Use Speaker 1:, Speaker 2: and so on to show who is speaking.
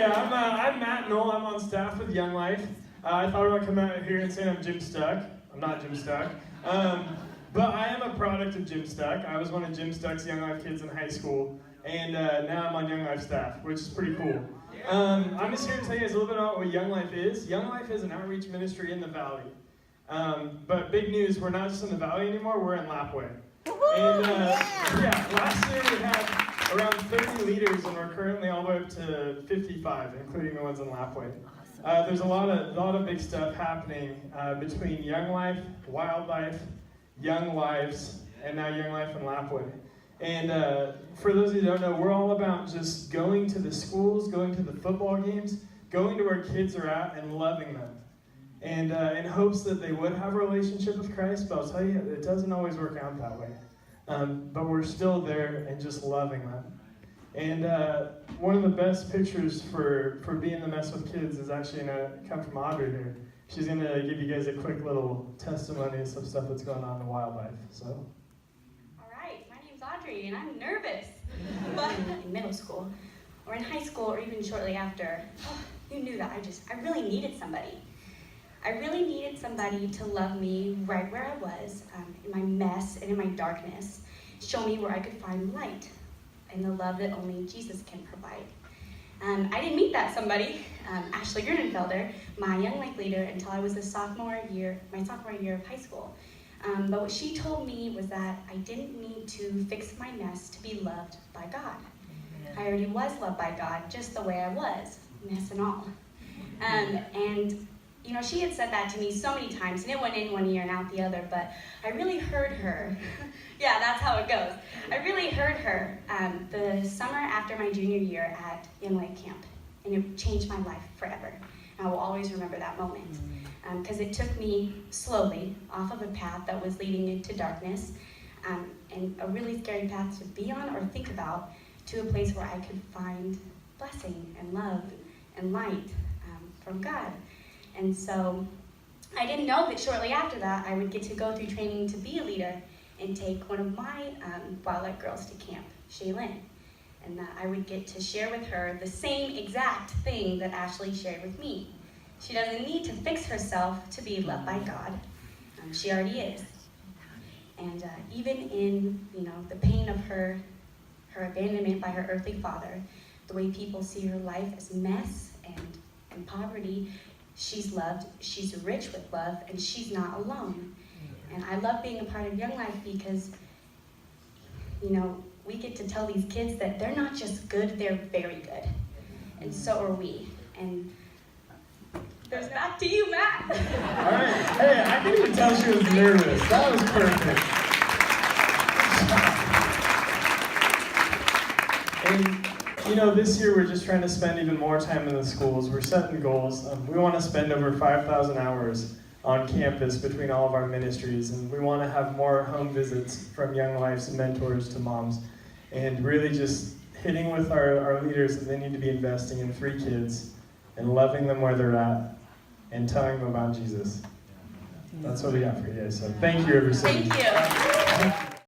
Speaker 1: Yeah, I'm Matt Knoll. I'm on staff with Young Life. I thought about coming out here and saying I'm Jim Stuck. I'm not Jim Stuck. But I am a product of Jim Stuck. I was one of Jim Stuck's Young Life kids in high school, and now I'm on Young Life staff, which is pretty cool. I'm just here to tell you guys a little bit about what Young Life is. Young Life is an outreach ministry in the Valley. But big news, we're not just in the Valley anymore, we're in Lapway. And last year we had around 30 leaders, and we're currently all the way up to 55, including the ones in Lapway. There's a lot of big stuff happening between Young Life, Wildlife, Young Lives, and now Young Life and Lapway. And for those of you who don't know, we're all about just going to the schools, going to the football games, going to where kids are at and loving them. And in hopes that they would have a relationship with Christ, but I'll tell you, it doesn't always work out that way. But we're still there and just loving them. And one of the best pictures for being the mess with kids is actually going to come from Audrey here. She's going to give you guys a quick little testimony of some stuff that's going on in Wildlife. So.
Speaker 2: All right, my name's Audrey, and I'm nervous. But in middle school, or in high school, or even shortly after, you knew that I really needed somebody. I really needed somebody to love me right where I was, in my mess and in my darkness, show me where I could find light and the love that only Jesus can provide. I didn't meet that somebody, Ashley Gernenfelder, my Young Life leader, until I was my sophomore year of high school. But what she told me was that I didn't need to fix my mess to be loved by God. I already was loved by God just the way I was, mess and all. And you know, she had said that to me so many times, and it went in one ear and out the other, but I really heard her. Yeah, that's how it goes. I really heard her the summer after my junior year at Young Life Camp, and it changed my life forever. And I will always remember that moment, because it took me slowly off of a path that was leading into darkness, and a really scary path to be on or think about, to a place where I could find blessing and love and light from God. And so I didn't know that shortly after that I would get to go through training to be a leader and take one of my Wildlife girls to camp, Shaylin. And that I would get to share with her the same exact thing that Ashley shared with me. She doesn't need to fix herself to be loved by God. She already is. And even in the pain of her abandonment by her earthly father, the way people see her life as mess and poverty, she's loved, she's rich with love, and she's not alone. And I love being a part of Young Life because, we get to tell these kids that they're not just good, they're very good. And so are we. And goes back to you, Matt.
Speaker 1: All right. Hey, I can even tell she was nervous. That was perfect. And this year we're just trying to spend even more time in the schools. We're setting goals. We want to spend over 5,000 hours on campus between all of our ministries, and we want to have more home visits from Young Life's mentors to moms, and really just hitting with our leaders that they need to be investing in 3 kids and loving them where they're at and telling them about Jesus. That's what we got for you guys. So thank you, everybody.
Speaker 2: Thank you.